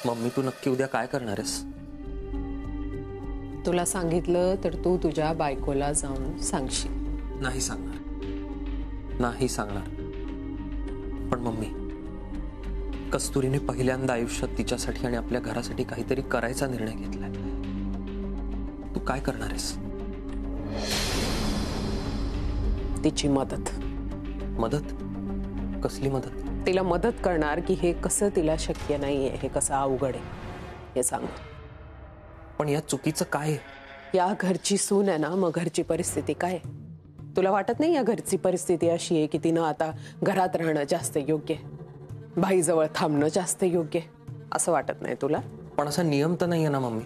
Mummy तू नक्की उद्या काय करणार आहेस? तुला सांगितलं तर तू तुझ्या बायकोला जाऊन सांगशील. नाही सांगणार, नाही सांगणार. पण मम्मी, कस्तुरीने पहिल्यांदा आयुष्यात तिच्यासाठी आणि आपल्या घरासाठी काहीतरी करायचा निर्णय घेतलाय. तू काय करणार आहेस? तिची मदत. मदत? कसली मदत? तिला मदत करणार की हे कसं तिला शक्य नाहीये, हे कसं अवघड आहे हे सांग. पण या चुकीचं काय आहे? या घरची सून आहे ना, मग घरची परिस्थिती काय आहे? तुला वाटत नाही या घरची परिस्थिती अशी आहे की तिनं आता घरात राहणं जास्त योग्य आहे, भाईजवळ थांबणं जास्त योग्य आहे, असं वाटत नाही तुला? पण असा नियम तर नाहीये ना मम्मी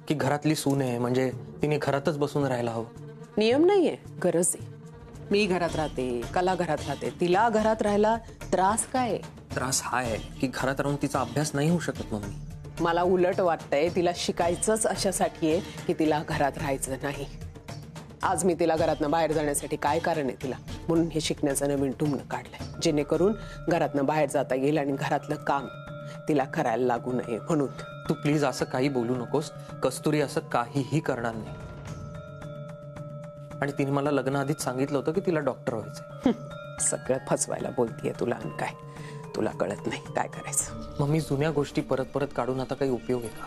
की घरातली सून आहे म्हणजे तिने घरातच बसून राहायला हवं. नियम नाहीये, गरज आहे. मी घरात राहते, कला घरात राहते, तिला घरात राहायला त्रास काय? त्रास हा आहे की घरात राहून तिचा अभ्यास नाही होऊ शकत मम्मी. मला उलट वाटतंय तिला शिकायचंच अशासाठी आहे की तिला घरात राहायचं नाही. आज मी तिला घरातनं बाहेर जाण्यासाठी काय कारण आहे तिला, म्हणून हे शिकण्याचं नवीन टुमणं काढलंय, जेणेकरून घरातनं बाहेर जाता येईल आणि घरातलं काम तिला करायला लागू नये म्हणून. तू प्लीज असं काही बोलू नकोस. कस्तुरी असं काहीही करणार नाही. आणि तिने मला लग्न आधीच सांगितलं होतं की तिला डॉक्टर व्हायचंय. सगळं फसवायला बोलतीये तुला, आणि काय तुला कळत नाही काय करायचं. मम्मी, जुन्या गोष्टी परत परत काढून आता काही उपयोग आहे का?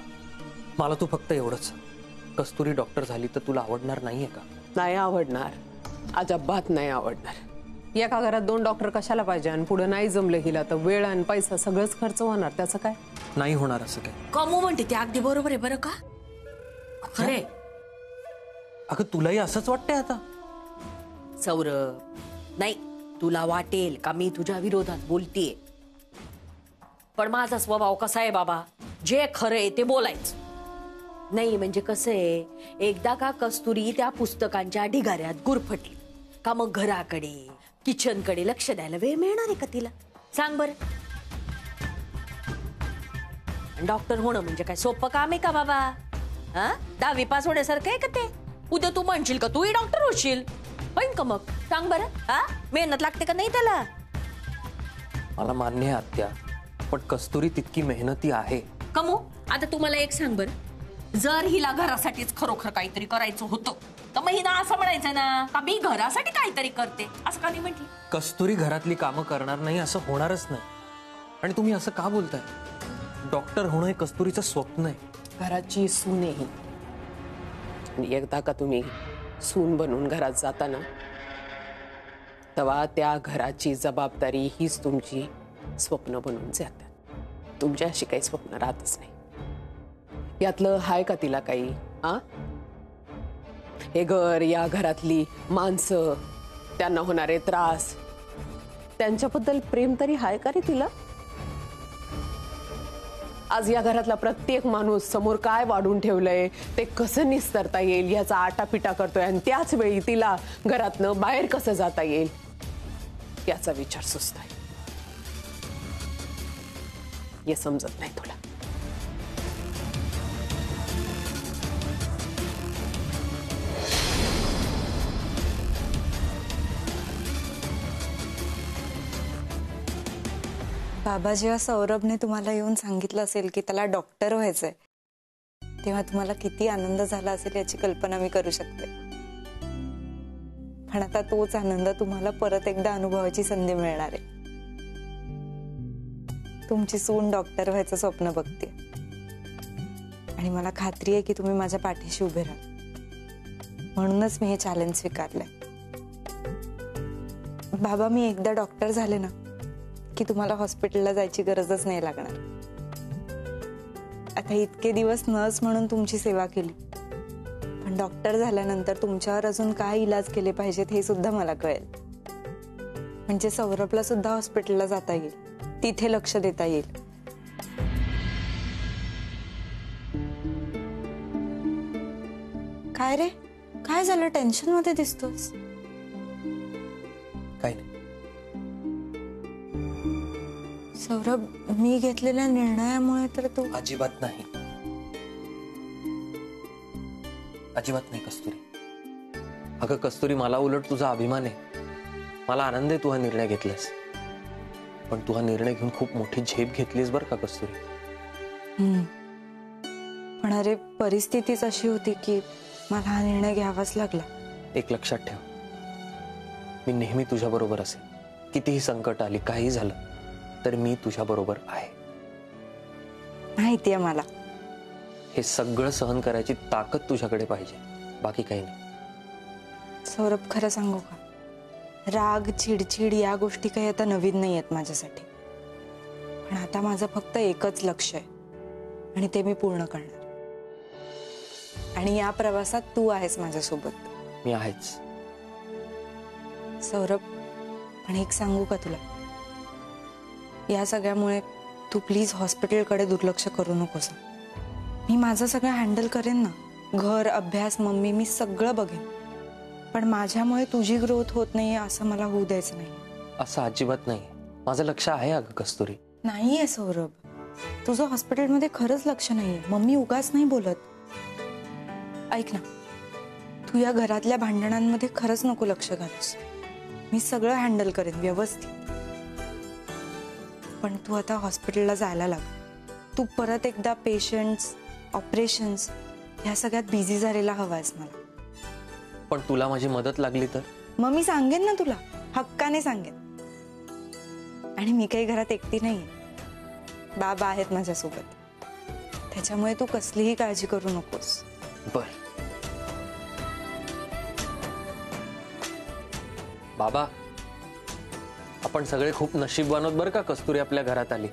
मला तू फक्त एवढंच, कस्तुरी डॉक्टर झाली तर तुला आवडणार नाहीये का? नाही आवडणार, अजिबात नाही आवडणार. एका घरात 2 डॉक्टर कशाला पाहिजे, आणि पुढे नाही जमलं हिला तर वेळ आणि पैसा सगळंच खर्च होणार. त्याचं काय? नाही होणार असं काय. कमू म्हणते ते अगदी बरोबर आहे बरं का. खरे अगं तुलाही असंच वाटतंय आता? सौरभ, नाही तुला वाटेल का मी तुझ्या विरोधात बोलतेय, पण माझा स्वभाव कसा आहे बाबा, जे खरं आहे ते बोलायचं. नाही म्हणजे कसं आहे, एकदा का कस्तुरी त्या पुस्तकांच्या ढिगाऱ्यात गुरफटली का मग घराकडे किचनकडे लक्ष द्यायला वेळ मिळणार आहे का तिला? सांग बरं. डॉक्टर होणं म्हणजे काय सोपं काम आहे का बाबा? हा, 10वी पास होण्यासारखं आहे का ते? उद्या तू म्हणशील का तूही डॉक्टर होशील, पण का मग सांग बरं. हा, मेहनत लागते का नाही त्याला? मला मान्य आहे आत्या, पण कस्तुरी तितकी मेहनती आहे. कमू, आता तू मला एक सांग बरं, जर हिला घरासाठीच खरोखर काहीतरी करायचं होतं तर मग हिला असं म्हणायचं ना का मी घरासाठी काहीतरी करते, असं का नाही म्हटली? कस्तुरी घरातली कामं करणार नाही असं होणारच नाही. आणि तुम्ही असं का बोलताय? डॉक्टर होणं हे कस्तुरीचं स्वप्न आहे. घराची सून आहे. आणि एकदा का तुम्ही सून बनून घरात जाता ना, तेव्हा त्या घराची जबाबदारी हीच तुमची स्वप्न बनून जातात. तुमच्या अशी काही स्वप्न राहतच नाही. यातलं हाय का तिला काही? हा, हे घर, या घरातली माणसं, त्यांना होणारे त्रास, त्यांच्याबद्दल प्रेम तरी हाय का रे तिला? आज या घरातला प्रत्येक माणूस समोर काय वाढून ठेवलंय, ते कसं निस्तरता येईल याचा आटापिटा करतोय, आणि त्याच वेळी तिला घरातनं बाहेर कसं जाता येईल याचा विचार सुचतोय. हे समजत नाही तुला. बाबा, जेव्हा सौरभने तुम्हाला येऊन सांगितलं असेल की त्याला डॉक्टर व्हायचंय, तेव्हा तुम्हाला किती आनंद झाला असेल याची कल्पना मी करू शकते. पण आता तोच आनंद तुम्हाला परत एकदा अनुभवाची संधी मिळणार आहे. तुमची सून डॉक्टर व्हायचं स्वप्न बघते, आणि मला खात्री आहे की तुम्ही माझ्या पाठीशी उभे राहा. म्हणूनच मी हे चॅलेंज स्वीकारलंय. बाबा, मी एकदा डॉक्टर झाले ना की तुम्हाला हॉस्पिटलला जायची गरजच नाही लागणार. आता इतके दिवस नर्स म्हणून तुमची सेवा केली, पण डॉक्टर झाल्यानंतर तुमच्यावर अजून काय इलाज केले पाहिजेत हे सुद्धा मला कळेल. म्हणजे सौरभला सुद्धा हॉस्पिटलला जाता येईल, तिथे लक्ष देता येईल. काय रे, काय झालं? टेन्शन मध्ये दिसतोस. काय नाही सौरभ, मी घेतलेल्या निर्णयामुळे तर तू... अजिबात नाही, अजिबात नाही कस्तुरी. अगं कस्तुरी, मला उलट तुझा अभिमान आहे. मला आनंद आहे तू हा निर्णय घेतलास, पण तू हा निर्णय घेऊन खूप मोठी झेप घेतलीस बरं का कस्तुरी. पण अरे परिस्थितीच अशी होती की मला हा निर्णय घ्यावाच लागला. एक लक्षात ठेव, मी नेहमी तुझ्या बरोबर असेल. कितीही संकट आली, काही झालं तर मी तुझ्या बरोबर आहे. माहितीये मला. हे सगळं सहन करायची ताकद तुझ्याकडे पाहिजे, बाकी काही नाही. सौरभ, खरं सांगू का, राग चिडचिड या गोष्टी काही आता नवीन नाही आहेत माझ्यासाठी. पण आता माझं फक्त एकच लक्ष आहे आणि ते मी पूर्ण करणार. आणि या प्रवासात तू आहेस माझ्यासोबत. मी आहेच. सौरभ, पण एक सांगू का तुला, या सगळ्यामुळे तू प्लीज हॉस्पिटलकडे दुर्लक्ष करू नकोस. मी माझं सगळं हँडल करेन ना. घर, अभ्यास, मम्मी, मी सगळं बघेन. पण माझ्यामुळे तुझी ग्रोथ होत नाहीये असं मला होऊ द्यायचं नाही. असं अजिबात नाही. माझं लक्ष आहे अगं कस्तुरी. नाहीये सौरभ, तुझं हॉस्पिटलमध्ये खरंच लक्ष नाहीये. मम्मी उगाच नाही बोलत. ऐक ना, तू या घरातल्या भांडणांमध्ये खरंच नको लक्ष घालूस. मी सगळं हँडल करेन व्यवस्थित. पण तू आता हॉस्पिटलला जायला लाग. तू परत एकदा पेशंट्स, ऑपरेशन्स ह्या सगळ्यात बिझी झालेला हवायस मला. पण तुला माझी मदत लागली तर? मग मी सांगेन ना तुला, हक्काने सांगेन. आणि मी काही घरात एकटी नाहीये. बाबा आहेत माझ्यासोबत. त्याच्यामुळे तू कसलीही काळजी करू नकोस. बर. बाबा, आपण सगळे खूप नशीबवान आहोत बरं का कस्तुरी आपल्या घरात आली.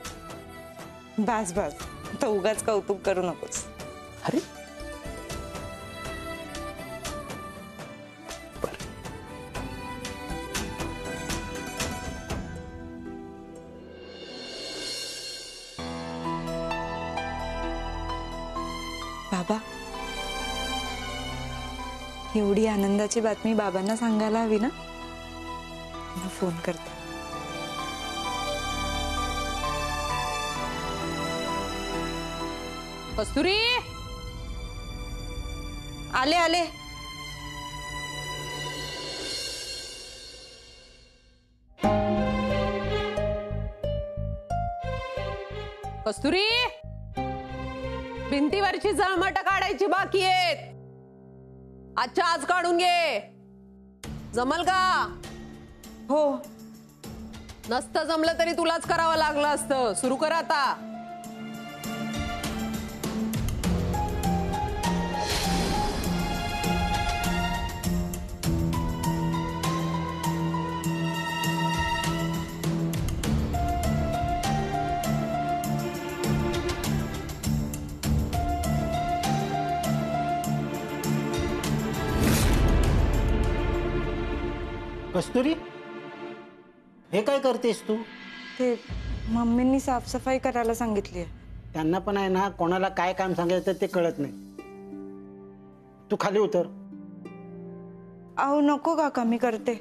बस बस, तर उगाच कौतुक करू नकोस. अरे बर. बाबा, एवढी आनंदाची बातमी बाबांना सांगायला हवी ना. मी फोन करते. कस्तुरी, आले आले. कस्तुरी, भिंतीवरची जळमट काढायची बाकी आहेत. आजच्या आज काढून घे. जमल का? हो. नसतं जमलं तरी तुलाच करावं लागलं असतं. सुरू कर आता. कस्तुरी, हे काय करतेस तू? ते मम्मींनी साफसफाई करायला सांगितली आहे. त्यांना पण आहे ना, कोणाला काय काम सांगायचं ते कळत नाही. तू खाली उतर. अहो नको काका, मी करते.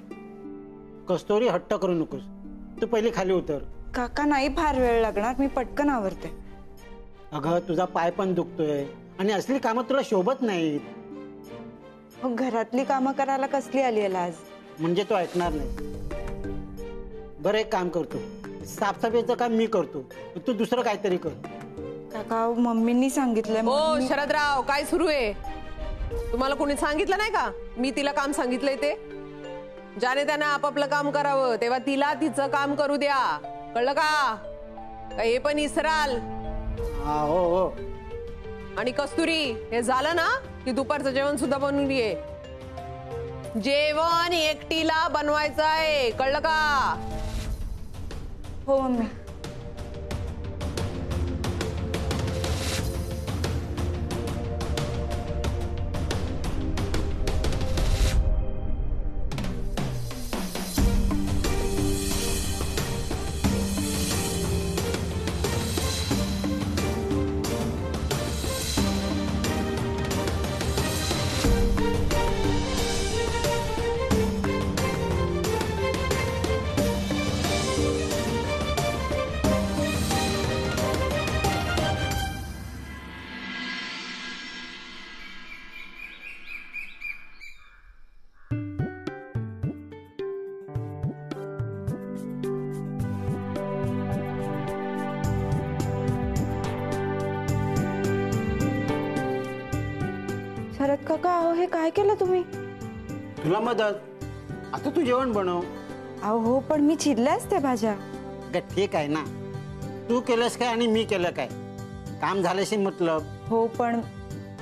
कस्तुरी, हट्ट करू नकोस. तू पहिले खाली उतर. काका, नाही फार वेळ लागणार, मी पटकन आवरते. अगं, तुझा पाय पण दुखतोय आणि असली कामं तुला शोभत नाहीत. मग घरातली कामं करायला कसली आली आहे आज? म्हणजे तो ऐकणार नाही. बरं, एक काम करतो, साफसफाईचं काम मी करतो, तू दुसरं काहीतरी कर. काका, मम्मींनी सांगितलंय. हो शरदराव, काय सुरू आहे? तुम्हाला कोणी सांगितलं नाही का मी तिला काम सांगितलंय ते? ज्याने त्यानं आपापलं काम करावं, तेव्हा तिला तिचं काम करू द्या. कळलं का? हे पण इसराल. हो हो. आणि कस्तुरी, हे झालं ना की दुपारचं जेवण सुद्धा बनवून घे. जेवण एकटीला बनवायचं आहे. कळलं का? हो मम्मी. शरद काका, अहो हे काय केलं तुम्ही? तुला मदत. आता तू जेवण बनव. अहो हो, पण मी चिरल्या असत्या भाज्या. ठीक आहे ना, तू केलंस काय आणि मी केलं काय, काम झाल्याशी मतलब. हो, पण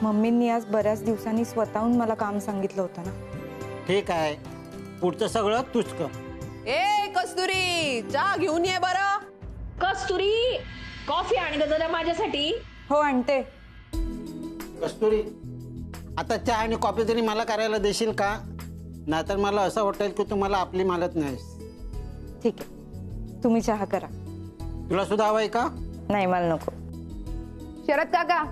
मम्मींनी आज बऱ्याच दिवसांनी स्वतःहून मला काम सांगितलं होतं ना. ठीक आहे, पुढचं सगळं तूच कर. ए कस्तुरी, चहा घेऊन ये बरं. कस्तुरी, कॉफी आणि जरा माझ्यासाठी. हो आणते. कस्तुरी, आता चहा आणि कॉफी तरी मला करायला देशील का? नाहीतर मला असं वाटेल की तू मला आपली मालत नाहीस. ठीक आहे, तुम्ही चहा करा. तुला सुद्धा हवंय का? नाही, मला नको. शरद काका,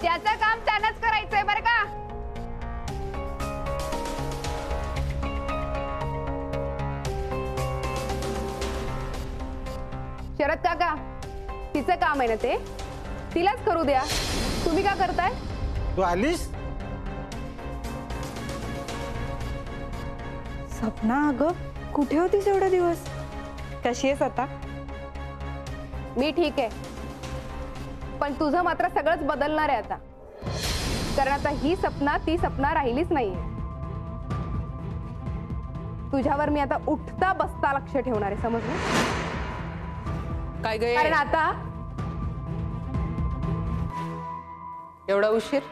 त्याचं काम त्यानंच करायचंय बरं का. शरद काका, तिचं काम आहे ना ते, तिलाच करू द्या. तुम्ही का करताय? तू आलीस? सपना, अगं कुठे होतीस एवढे दिवस? कशी आहेस आता? मी ठीक आहे, पण तुझं मात्र सगळंच बदलणार आहे आता. कारण आता ही सपना ती सपना राहिलीच नाहीये. तुझ्यावर मी आता उठता बसता लक्ष ठेवणार आहे, समजलं? काय गे, कारण आता एवढा उशीर?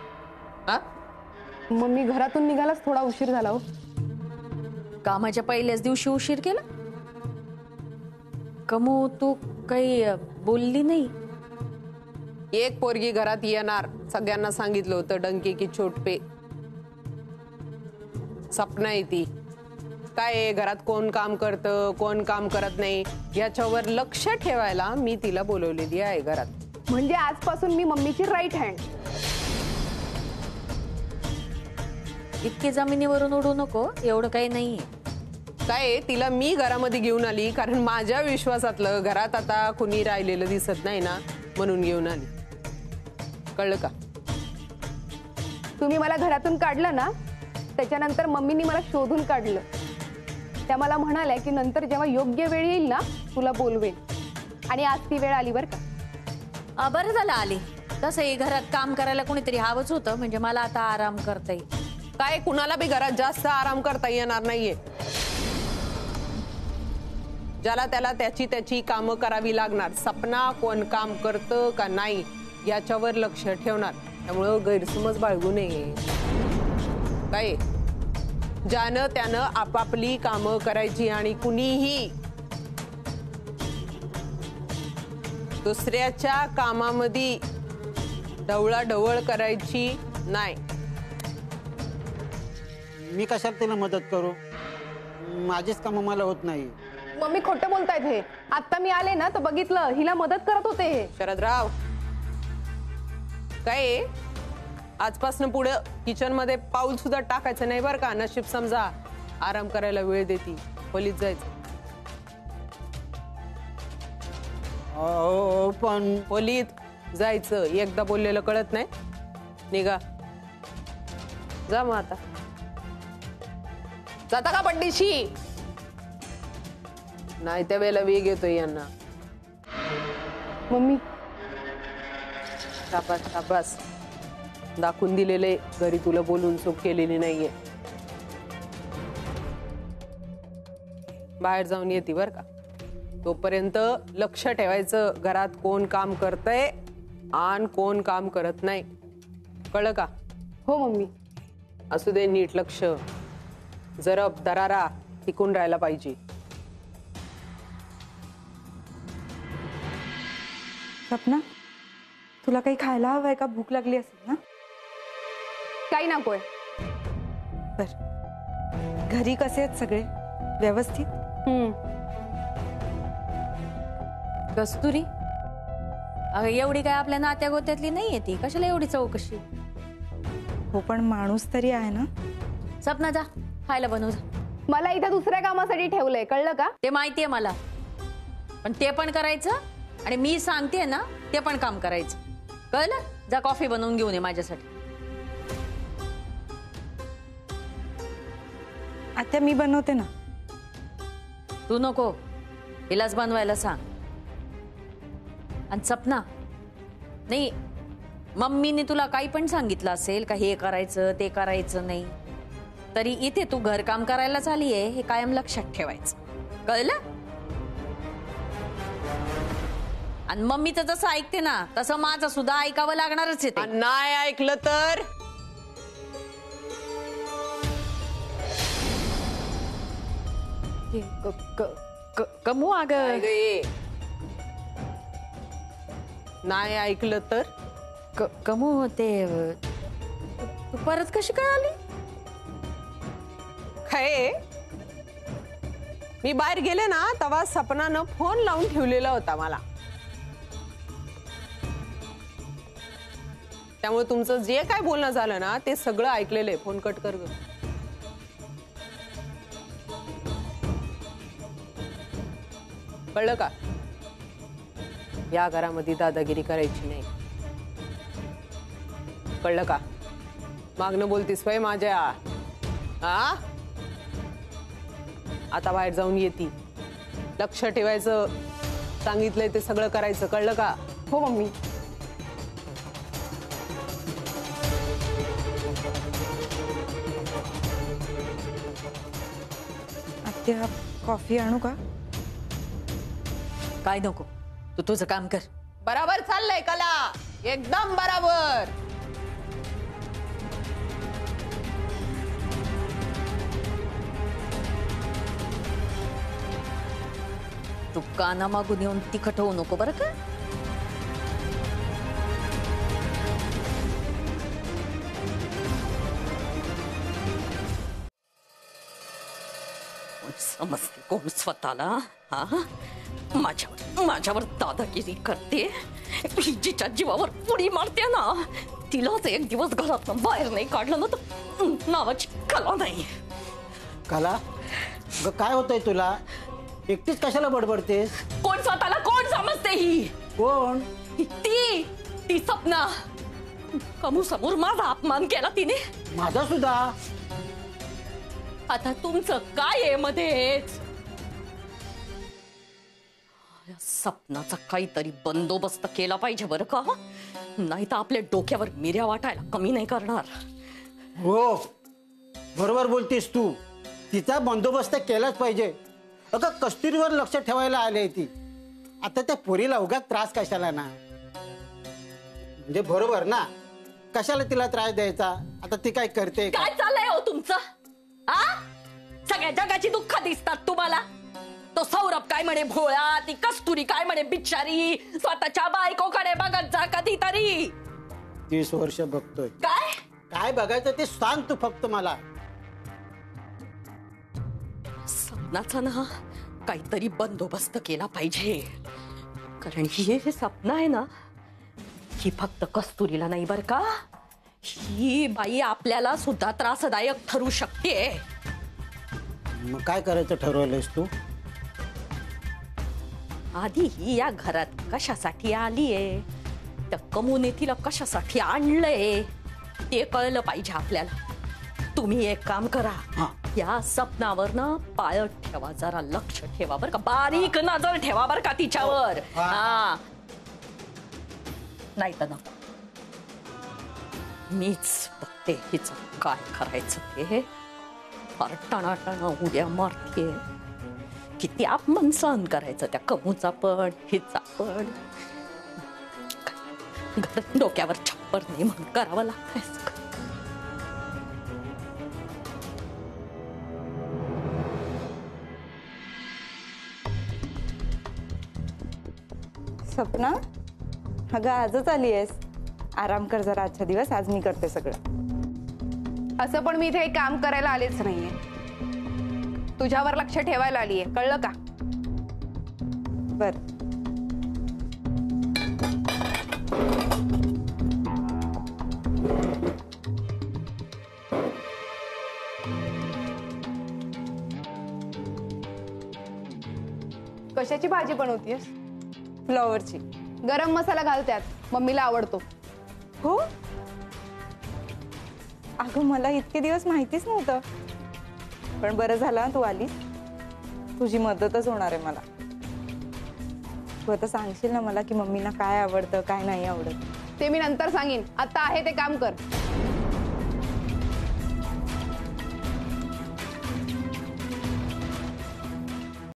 हा, मग मी घरातून निघालाच थोडा उशीर झाला हो. कामाच्या पहिल्याच दिवशी उशीर केला. कमू, तू काही बोलली नाही? एक पोरगी घरात येणार, सगळ्यांना सांगितलं होतं, डंकी की चोट पे. सपना आहे ती. काय आहे, घरात कोण काम करतं कोण काम करत नाही याच्यावर लक्ष ठेवायला मी तिला बोलवलेली आहे घरात. म्हणजे आजपासून मी मम्मीची राईट हँड. इतके जमिनीवरून उडू नको, एवढं काही नाहीये. काय आहे, तिला मी घरामध्ये घेऊन आली कारण माझ्या विश्वासातलं घरात आता कुणी राहिलेलं दिसत नाही ना, म्हणून घेऊन आली. कळलं का? तुम्ही मला घरातून काढलं ना, त्याच्यानंतर मम्मीनी मला शोधून काढलं. त्या मला म्हणाल्या की नंतर जेव्हा योग्य वेळ येईल ना, तुला बोलवेन. आणि आज ती वेळ आली बरं का. बरं झालं आली. तसंही घरात काम करायला कोणीतरी हवंच होतं, म्हणजे मला आता आराम करता येईल. काय, कुणाला बी घरात जास्त आराम करता येणार नाहीये. ज्याला त्याला त्याची त्याची कामं करावी लागणार. सपना कोण काम करतं का नाही याच्यावर लक्ष ठेवणार. त्यामुळं गैरसमज बाळगू नये. काय, ज्यानं त्यानं आपापली कामं करायची आणि कुणीही दुसऱ्याच्या कामामध्ये ढवळाढवळ करायची नाही. मी कशाला तिला मदत करू? माझीच कामं मला होत नाही. मम्मी खोटं बोलतायत हे. आता मी आले ना तर बघितलं, हिला मदत करत होते हे. शरदराव, काय आजपासून पुढे किचन मध्ये पाऊल सुद्धा टाकायचं नाही बरं का. नशीब समजा आराम करायला वेळ देती, खोलीत जायचं. पण खोलीत जायचं. एकदा बोललेलं कळत नाही. निघा, जा मग आता. जाता का पड्डीशी? नाही त्या वेळेला वेग येतोय यांना. मम्मी, शाबास शाबास, दाखवून दिलेले घरी तुला बोलून चूक केलेली नाहीये. बाहेर जाऊन येते बर का. तोपर्यंत लक्ष ठेवायचं घरात कोण काम करतंय आणि कोण काम करत नाही. कळलं का? हो मम्मी. असू दे नीट लक्ष. जरब दरारा टिकून राहायला पाहिजे. सपना, तुला काही खायला हवंय का? भूक लागली असेल ना? काही नकोय. बर, घरी कसे आहेत सगळे? व्यवस्थित? कस्तुरी, अगं एवढी काय आपल्या नात्या गोत्यातली नाहीये ती, कशाला एवढी चौकशी? हो, पण माणूस तरी आहे ना. सपना, जा खायला बनव जा. मला इथं दुसऱ्या कामासाठी ठेवलंय, कळलं का? ते माहितीये मला, पण ते पण करायचं आणि मी सांगते ना ते पण काम करायचं. कळलं? जा कॉफी बनवून घेऊन ये माझ्यासाठी. आता मी बनवते ना. तू नको, हिलाच बनवायला सांग. आणि सपना, नाही, मम्मीने तुला काही पण सांगितलं असेल का हे करायचं ते करायचं नाही, तरी इथे तू घरकाम करायलाच आली आहे हे कायम लक्षात ठेवायचं, कळलं? आणि मम्मीचं जसं ऐकते ना तसं माझं सुद्धा ऐकावं लागणारच आहे ते. नाही ऐकलं तर कमू अग, नाही ऐकलं तर कमू ते तू परत कशी काय आली? काय मी बाहेर गेले ना तेव्हा सपनानं फोन लावून ठेवलेला होता मला, त्यामुळे तुमचं जे काय बोलणं झालं ना ते सगळं ऐकलेलं आहे. फोन कट कर ग. कळलं का? या घरामध्ये दादागिरी करायची नाही, कळलं का? मागणं बोलतीस वय माझ्या, हा? आता बाहेर जाऊन येती, लक्ष ठेवायचं, सांगितलंय ते सगळं करायचं, कळलं का? हो मम्मी. आत्या कॉफी आणू का? काय नको, तू तुझं काम कर. बराबर चाललंय कला, एकदम बराबर. तू काना मागून येऊन तिखट होऊ नको बरं का. समजते कोण स्वतःला, हा? माझ्यावर दादागिरी करते, जिच्या जीवावर उडी मारते ना तिलाच एक दिवस घरातून बाहेर नाही काढलं ना तर नावाची कला नाही. कला ग, काय होतंय तुला? एकटीच कशाला बडबडतेस? कोण स्वतःला कोण समजते ही? कोण? ती सपना. कमू समोर माझा अपमान केला तिने. माझा सुद्धा. आता तुमचं काय आहे मध्येच? या सपनाचा काहीतरी बंदोबस्त केला पाहिजे बरं का, नाही तर आपल्या डोक्यावर मिऱ्या वाटायला कमी नाही करणार. हो, बरोबर बोलतेस तू. तिचा बंदोबस्त केलाच पाहिजे. अगं कस्तुरीवर लक्ष ठेवायला आले ती. आता त्या पोरीला उगाच त्रास कशाला ना? म्हणजे बरोबर ना, कशाला तिला त्रास द्यायचा? आता ती काय करते? काय चाललंय हो तुमचं? आ? सगळ्या जगाची दुःख दिसतात तुम्हाला. तो सौरभ काय म्हणे भोळा, ती कस्तुरी काय म्हणे बिचारी. स्वतःच्या बायकोकडे बघत जा कधीतरी. 30 वर्ष बघतोय. काय काय बघायचं ते सांग तू फक्त मला. सपनाचा ना काहीतरी बंदोबस्त केला पाहिजे, कारण ही सपना आहे ना ही फक्त कस्तुरीला नाही बर का, ही बाई आपल्याला सुद्धा त्रासदायक ठरू शकते. मग काय करायचं ठरवलंयस तू? आधी ही या घरात कशासाठी आलीये, त्या कमूने तिला कशासाठी आणलंय ते कळलं पाहिजे आपल्याला. तुम्ही एक काम करा, या सपनावर ना पाळत ठेवा, जरा लक्ष ठेवा बर का, बारीक नजर ठेवा बर का तिच्यावर. हा, नाही तर नको. मीच बघते हिच काय करायचं ते. फार टणाटणा उड्या मारते. किती अपमान सहन करायचं त्या कमूचा पण हिचा पण. डोक्यावर छप्पर नाही म्हणून करावं लागतंय. सपना, अगं आजच आली आहेस. आराम कर जरा आजच्या दिवस, आज मी करते सगळं. असं पण मी इथे एक काम करायला आलेच नाहीये, तुझ्यावर लक्ष ठेवायला आलीये, कळलं का? बर. कशाची भाजी बनवतीयस? फ्लॉवरची. गरम मसाला घाल त्यात, मम्मीला आवडतो. हो, अगं मला इतके दिवस माहितीच नव्हतं, पण बरं झालं तू आलीस. तुझी मदतच होणार आहे मला. तू आता सांगशील ना मला की मम्मीला काय आवडतं काय नाही आवडत. ते मी नंतर सांगेन. आता आहे ते काम कर.